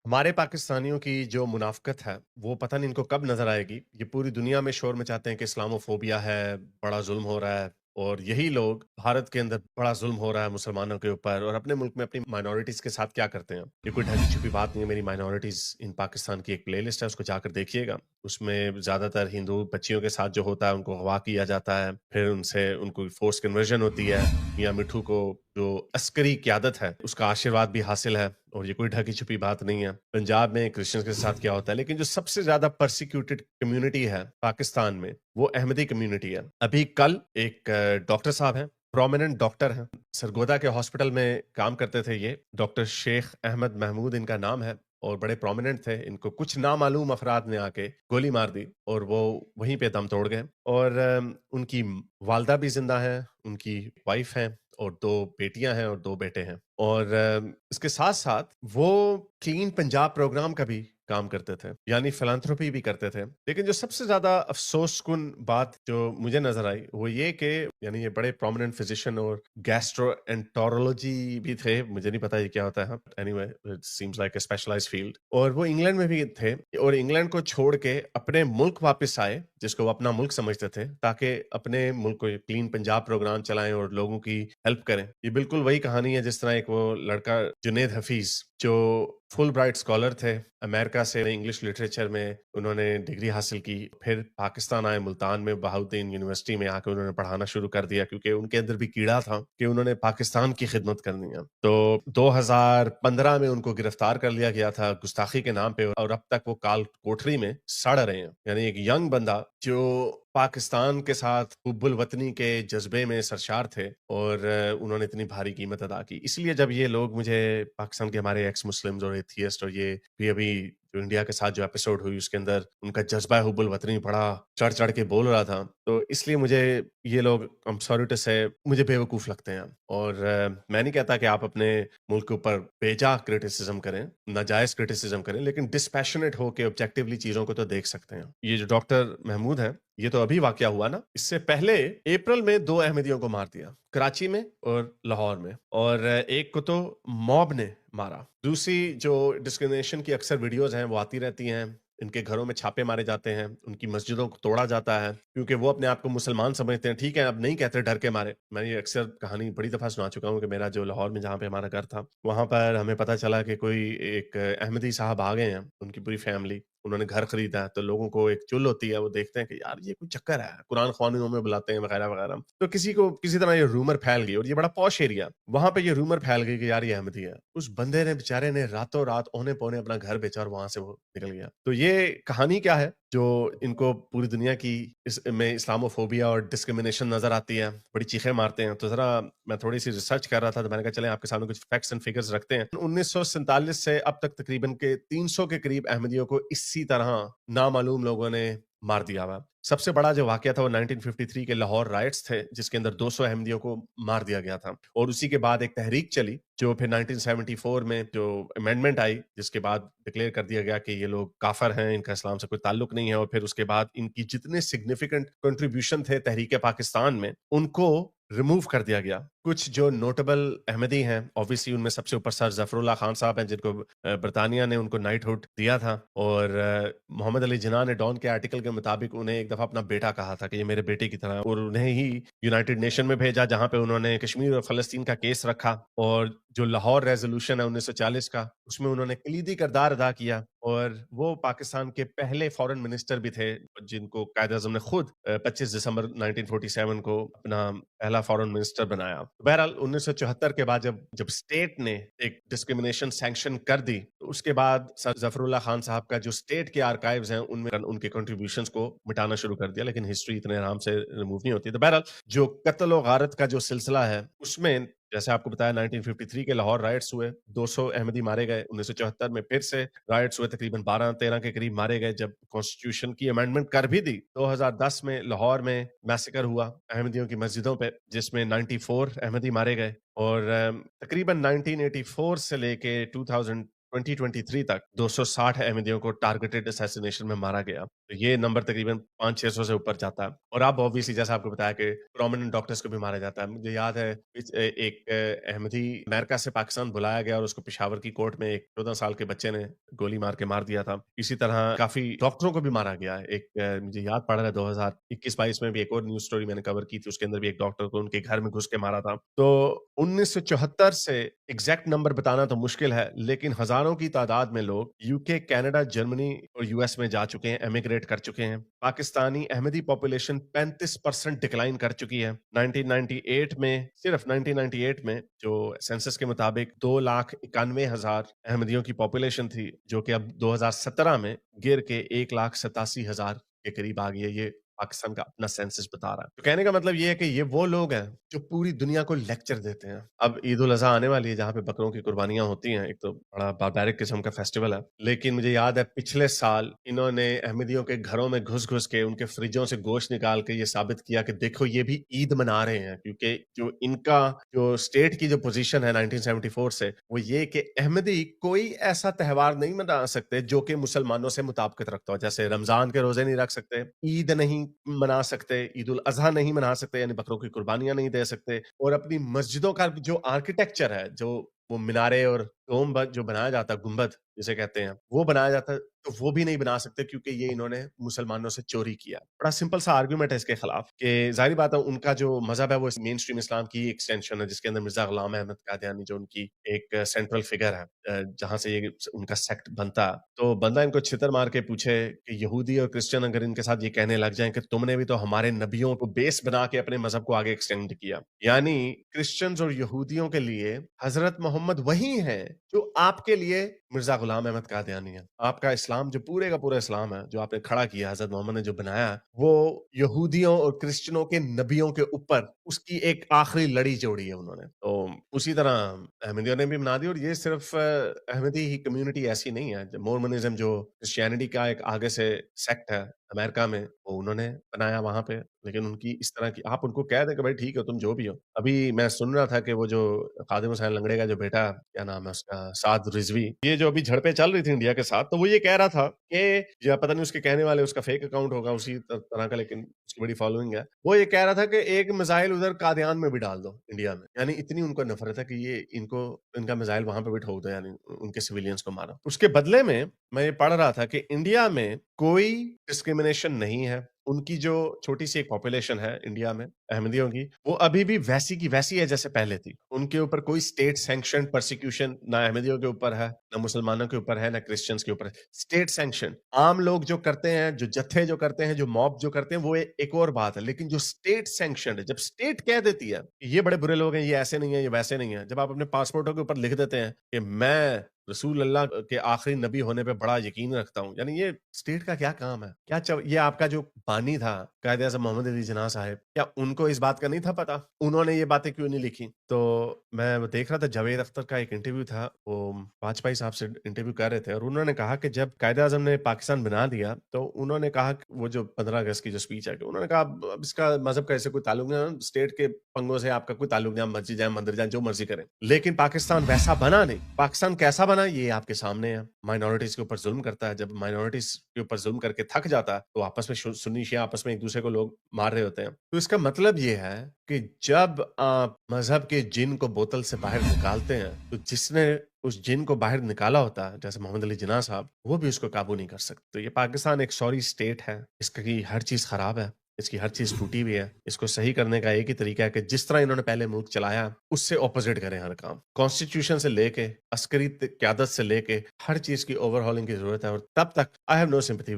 हमारे पाकिस्तानियों की जो मुनाफ़्क़त है, वो पता नहीं इनको कब नज़र आएगी। ये पूरी दुनिया में शोर मचाते हैं कि इस्लामोफ़ोबिया है, बड़ा ज़ुल्म हो रहा है और यही लोग भारत के अंदर बड़ा ज़ुल्म हो रहा है मुसलमानों के ऊपर और अपने मुल्क में अपनी माइनॉरिटीज़ के साथ क्या करते हैं। ये कोई ढकी-छुपी बात नहीं है, मेरी माइनॉरिटीज़ इन पाकिस्तान की एक प्लेलिस्ट है, उसको जाकर देखिएगा। उसमें ज़्यादातर हिंदू बच्चियों के साथ जो होता है, उनको अगवा किया जाता है, फिर उनसे उनको फ़ोर्स कन्वर्जन होती है। मियाँ मिट्ठू को जो अस्करी क़यादत है, उसका आशीर्वाद भी हासिल है और ये कोई ढकी-छुपी बात नहीं है। पंजाब में क्रिश्चियंस के साथ क्या होता है, लेकिन जो सबसे ज़्यादा पर्सिक्यूटेड कम्युनिटी है पाकिस्तान में, वो अहमदी कम्युनिटी है। अभी कल एक डॉक्टर साहब हैं, प्रोमिनेंट डॉक्टर हैं, सरगोदा के हॉस्पिटल में काम करते थे ये, डॉक्टर शेख अहमद महमूद इनका नाम है और बड़े प्रोमिनेंट थे। इनको कुछ नामालूम अफ़राद ने आके गोली मार दी और वो वहीं पे दम तोड़ गए और उनकी वालिदा भी ज़िंदा हैं, उनकी वाइफ़ हैं और 2 बेटियाँ हैं और 2 बेटे हैं। और इसके साथ-साथ वो क्लीन पंजाब प्रोग्राम का भी काम करते थे, यानी फिलैंथ्रोपी भी करते थे। लेकिन जो सबसे ज़्यादा अफ़सोसकुन बात जो मुझे नज़र आई, वो ये कि यानी ये बड़े प्रोमिनेंट फ़िज़िशियन और गैस्ट्रोएंटेरोलॉजी भी थे, मुझे नहीं पता ये क्या होता है। Anyway it seems like a specialised field और वो इंग्लैंड में भी थे और इंग्लैंड को छोड़ के अपने मुल्क वापस आए, जिसको वो अपना मुल्क समझते थे, ताकि अपने मुल्क को क्लीन पंजाब प्रोग्राम चलाएँ और लोगों की हेल्प करें। ये बिल्कुल वही कहानी है जिस तरह एक वो लड़का जुनैद हफ़ीज़ जो फुल ब्राइट स्कॉलर थे, अमेरिका से इंग्लिश लिटरेचर में उन्होंने डिग्री हासिल की, फिर पाकिस्तान आए, मुल्तान में बहाउद्दीन यूनिवर्सिटी में आके उन्होंने पढ़ाना शुरू कर दिया क्योंकि उनके अंदर भी कीड़ा था कि उन्होंने पाकिस्तान की खिदमत करनी है। तो 2015 में उनको गिरफ्तार कर लिया गया था गुस्ताखी के नाम पे और अब तक वो काल कोठरी में सड़ रहे हैं। यानी एक यंग बंदा जो पाकिस्तान के साथ हुब्बुल वतनी के जज़्बे में सरशार थे और उन्होंने इतनी भारी कीमत अदा की। इसलिए जब ये लोग मुझे पाकिस्तान के हमारे एक्स मुस्लिम्स और एथियस्ट और ये भी अभी जो इंडिया के साथ जो एपिसोड हुई उसके अंदर उनका जज़्बा हुब्बुल वतनी बड़ा चढ़-चढ़ के बोल रहा था। तो इसलिए मुझे ये लोग आई एम सॉरी टू से मुझे बेवकूफ़ लगते हैं और मैं नहीं कहता कि आप अपने मुल्क के ऊपर बेजा क्रिटिसिज़्म करें, नाजायज़ क्रिटिसिज़्म करें, लेकिन डिस्पैशनेट होके ऑब्जेक्टिवली चीज़ों को तो देख सकते हैं। ये जो डॉक्टर महमूद हैं, ये तो अभी वाकया हुआ ना, इससे पहले अप्रैल में 2 अहमदियों को मार दिया, कराची में और लाहौर में और एक को तो मॉब ने मारा। दूसरी जो डिस्क्रिमिनेशन की अक्सर वीडियोज़ हैं, वो आती रहती हैं। इनके घरों में छापे मारे जाते हैं, उनकी मस्जिदों को तोड़ा जाता है, क्योंकि वो अपने आप को मुसलमान समझते हैं। ठीक है, अब नहीं कहते डर के मारे। मैं ये अक्सर कहानी बड़ी दफ़ा सुना चुका हूँ कि मेरा जो लाहौर में जहाँ पे हमारा घर था, वहाँ पर हमें पता चला कि कोई एक अहमदी साहब आ गए हैं, उनकी पूरी फैमिली। उन्होंने घर खरीदा है, तो लोगों को एक चुल होती है, वो देखते हैं कि यार ये कोई चक्कर है, कुरान ख़वानियों में बुलाते हैं वगैरह-वगैरह। तो किसी को किसी तरह ये रूमर फैल गई और ये बड़ा पॉश एरिया, वहाँ पे ये रूमर फैल गई कि यार ये अहमदी है। उस बंदे ने बेचारे ने रातों-रात औने-पौने अपना घर बेचा और वहाँ से वो निकल गया। तो ये कहानी क्या है, जो इनको पूरी दुनिया की में इस्लामोफ़ोबिया और डिस्क्रिमिनेशन नज़र आती है, बड़ी चीखें मारते हैं। तो ज़रा मैं थोड़ी-सी रिसर्च कर रहा था, तो मैंने कहा चलें आपके सामने कुछ फैक्ट्स एंड फिगर्स रखते हैं। 1947 से अब तक तकरीबन के 300 के करीब अहमदियों को इसी तरह नामालूम लोगों ने मार दिया हुआ। सबसे बड़ा जो वाकया था वो 1953 के लाहौर राइट्स थे, जिसके अंदर 200 अहमदियों को मार दिया गया था और उसी के बाद एक तहरीक चली, जो फिर 1974 में जो अमेंडमेंट आई, जिसके बाद डिक्लेयर कर दिया गया कि ये लोग काफ़िर हैं, इनका इस्लाम से कोई ताल्लुक नहीं है और फिर उसके बाद इनकी जितने सिग्निफिकेंट कंट्रीब्यूशन थे तहरीक-ए-पाकिस्तान में, उनको रिमूव कर दिया गया। कुछ जो नोटेबल अहमदी हैं, ऑब्वियसली उनमें सबसे ऊपर सर ज़फ़रुल्लाह खान साहब हैं, जिनको ब्रिटानिया ने उनको नाइटहुड दिया था और मोहम्मद अली जिन्ना ने डॉन के आर्टिकल के मुताबिक उन्हें एक दफ़ा अपना बेटा कहा था कि ये मेरे बेटे की तरह और उन्हें ही यूनाइटेड नेशन में भेजा, जहाँ पे उन्होंने कश्मीर और फ़लस्तीन का केस रखा और जो लाहौर रेज़ोल्यूशन है 1940 का, उसमें उन्होंने कलीदी किरदार अदा किया और वो पाकिस्तान के पहले फ़ॉरेन मिनिस्टर भी थे, जिनको कायद-ए-आज़म ने खुद 25 दिसंबर 1947 को अपना पहला फ़ॉरेन मिनिस्टर बनाया। बहरहाल 1974 के बाद जब जब स्टेट ने एक डिस्क्रिमिनेशन सैंक्शन कर दी, तो उसके बाद सर ज़फ़रुल्लाह खान साहब का जो स्टेट के आर्काइव्स हैं, उनमें उनके कंट्रीब्यूशंस को मिटाना शुरू कर दिया, लेकिन हिस्ट्री इतने आराम से रिमूव नहीं होती। तो बहरहाल जो कत्ल और गारत का जो सिलसिला है, उसमें जैसे आपको बताया 1953 के लाहौर राइट्स हुए, 200 अहमदी मारे गए, 1974 में फिर से राइट्स हुए, तकरीबन 12-13 के करीब मारे गए जब कॉन्स्टिट्यूशन की अमेंडमेंट कर भी दी। 2010 में लाहौर में मैसेकर हुआ अहमदियों की मस्जिदों पे, जिसमें 94 अहमदी मारे गए और तकरीबन 1984 से लेके 2023 तक 260 अहमदियों को टारगेटेड असैसिनेशन में मारा गया। तो ये नंबर तकरीबन 500-600 से ऊपर जाता है। और अब ऑब्वियसली जैसा आपको बताया कि प्रोमिनेंट डॉक्टर्स को भी मारा जाता है। मुझे याद है एक अहमदी अमेरिका से पाकिस्तान बुलाया गया और उसको पेशावर की कोर्ट में एक 14 साल के बच्चे ने गोली मार दिया था। इसी तरह काफ़ी डॉक्टरों को भी मारा गया है। एक मुझे याद पड़ रहा है 2021-22 में भी एक और न्यूज़ स्टोरी मैंने कवर की थी, उसके अंदर भी एक डॉक्टर को उनके घर में घुस के मारा था। तो 1974 से एग्ज़ैक्ट नंबर बताना तो मुश्किल है, लेकिन हज़ारों की तादाद में लोग यूके, कनाडा, जर्मनी और यूएस में जा चुके हैं, एमिग्रेट कर चुके हैं। पाकिस्तानी अहमदी पॉपुलेशन 35% डिक्लाइन कर चुकी है। 1998 में सिर्फ 1998 में जो सेंसस के मुताबिक 2,91,000 अहमदियों की पॉपुलेशन थी, जो कि अब 2017 में गिर के 1,87,000 के करीब आ गई है। ये पाकिस्तान का अपना सेंसस बता रहा है। तो कहने का मतलब ये है कि ये वो लोग हैं जो पूरी दुनिया को लेक्चर देते हैं। अब ईद उल अज़हा आने वाली है जहाँ पे बकरों की कुर्बानियाँ होती हैं। एक तो बड़ा बारबैरिक किस्म का फेस्टिवल है। लेकिन मुझे याद है पिछले साल इन्होंने अहमदियों के घरों में घुस-घुस के उनके फ्रिजों से गोश्त निकाल के ये साबित किया कि देखो ये भी ईद मना रहे हैं, क्योंकि जो इनका जो स्टेट की जो पोज़ीशन है 1974 से, वो ये कि अहमदी कोई ऐसा त्योहार नहीं मना सकते जो कि मुसलमानों से मुताबिकत रखता हो। जैसे रमज़ान के रोज़े नहीं रख सकते, ईद नहीं मना सकते, ईद उल अज़हा नहीं मना सकते, यानी बकरों की कुर्बानियाँ नहीं दे सकते, और अपनी मस्जिदों का जो आर्किटेक्चर है, जो वो मीनारे और गुंबद जो बनाया जाता है, गुंबद जिसे कहते हैं, वो बनाया जाता है, तो वो भी नहीं बना सकते क्योंकि ये इन्होंने मुसलमानों से चोरी किया। बड़ा सिंपल सा आर्गुमेंट है इसके खिलाफ कि ज़ाहिर बात है उनका जो मज़हब है वो मेन स्ट्रीम इस्लाम की एक्सटेंशन है, जिसके अंदर मिर्ज़ा गुलाम अहमद कादियानी जो उनकी एक सेंट्रल फिगर है, जहाँ से ये उनका सेक्ट बनता है। तो बंदा इनको छितर मार के पूछे कि यहूदी और क्रिश्चियन अगर इनके साथ ये कहने लग जाएँ कि तुमने भी तो हमारे नबियों को बेस बना के अपने मज़हब को आगे एक्सटेंड किया। यानी क्रिश्चियंस और यहूदियों के लिए हज़रत मोहम्मद वही हैं जो आपके लिए मिर्ज़ा गुलाम अहमद कादियानी है। आपका इस्लाम जो पूरे का पूरा इस्लाम है, जो आपने खड़ा किया, हज़रत मोहम्मद ने जो बनाया, वो यहूदियों और क्रिश्चियनों के नबियों के ऊपर उसकी एक आखिरी लड़ी जोड़ी है उन्होंने। तो उसी तरह अहमदियों ने भी बना दी, और ये सिर्फ अहमदी ही कम्युनिटी ऐसी नहीं है। मोर्मनिज़्म जो क्रिश्चियनिटी का एक आगे से सेक्ट है अमेरिका में, वो उन्होंने बनाया वहाँ पे। लेकिन उनकी इस तरह की आप उनको कह दें कि भाई ठीक है तुम जो भी हो। अभी मैं सुन रहा था कि वो जो खादिम हुसैन लंगड़े का जो बेटा, क्या नाम है उसका, साद रिजवी, ये जो अभी झड़पें चल रही थी इंडिया के साथ, तो वो ये कह रहा था कि या पता नहीं उसके कहने वाले उसका फेक अकाउंट होगा उसी तरह का, लेकिन उसकी बड़ी फॉलोइंग है। वो ये कह रहा था कि एक मिसाइल उधर कादियान में भी डाल दो इंडिया में, यानी इतनी उनको नफरत है कि ये इनको इनका मिसाइल वहां पे भी ठोक दो, यानी उनके सिविलियंस को मारो। उसके बदले में मैं ये पढ़ रहा था कि इंडिया में कोई डिस्क्रिमिनेशन नहीं है। उनकी जो छोटी सी एक पॉपुलेशन है इंडिया में अहमदियों की, वो अभी भी वैसी की वैसी है जैसे पहले थी। उनके ऊपर कोई स्टेट सैंक्शन परसिक्यूशन ना अहमदियों के ऊपर है, ना मुसलमानों के ऊपर है, ना क्रिश्चियंस के ऊपर है। स्टेट सैंक्शन आम लोग जो करते हैं, जो जत्थे जो करते हैं, जो मॉब जो करते हैं, वो एक और बात है। लेकिन जो स्टेट सैंक्शन है, जब स्टेट कह देती है ये बड़े बुरे लोग हैं, ये ऐसे नहीं है, ये वैसे नहीं है, जब आप अपने पासपोर्टों के ऊपर लिख देते हैं कि मैं रसूल अल्लाह के आखिरी नबी होने पे बड़ा यकीन रखता हूँ, यानी ये स्टेट का क्या काम है? ये आपका जो बानी था कायदे-ए-आज़म मोहम्मद अली जिन्ना साहब, क्या उनको इस बात का नहीं था पता? उन्होंने ये बातें क्यों नहीं लिखी? तो मैं वो देख रहा था, जावेद अख्तर का एक इंटरव्यू था, वो वाजपेयी साहब से इंटरव्यू कर रहे थे, और उन्होंने कहा कि जब कायदे-ए-आज़म ने पाकिस्तान बना दिया, तो उन्होंने कहा कि वो जो 15 अगस्त की जो स्पीच है, कि उन्होंने कहा अब इसका मज़हब का ऐसे कोई ताल्लुक नहीं है, स्टेट के पंगों से आपका कोई ताल्लुक नहीं, आप मस्जिद जाएँ, मंदिर जाएँ, जो मर्ज़ी करें। लेकिन पाकिस्तान वैसा बना नहीं। पाकिस्तान कैसा बना ये आपके सामने है। माइनॉरिटीज़ के ऊपर ज़ुल्म करता है, जब माइनॉरिटीज़ के ऊपर ज़ुल्म करके थक जाता है, तो आपस में सुन्नी शिया आपस में एक-दूसरे को लोग मार रहे होते हैं। तो इसका मतलब ये है कि जब आप मज़हब के जिन को बोतल से बाहर निकालते हैं, तो जिसने उस जिन को बाहर निकाला होता है, जैसे मोहम्मद अली जिन्ना साहब, वो भी उसको काबू नहीं कर सकते। तो ये पाकिस्तान एक सॉरी स्टेट है, इसकी हर चीज़ खराब है, इसकी हर चीज़ टूटी हुई है। इसको सही करने का एक ही तरीका है कि जिस तरह इन्होंने पहले मुल्क चलाया, उससे ऑपोज़िट करें हर काम। कॉन्स्टिट्यूशन से लेके, अस्करी क़यादत से लेके, हर चीज़ की ओवरहॉलिंग की ज़रूरत है, और तब तक आई हैव नो सिम्पैथी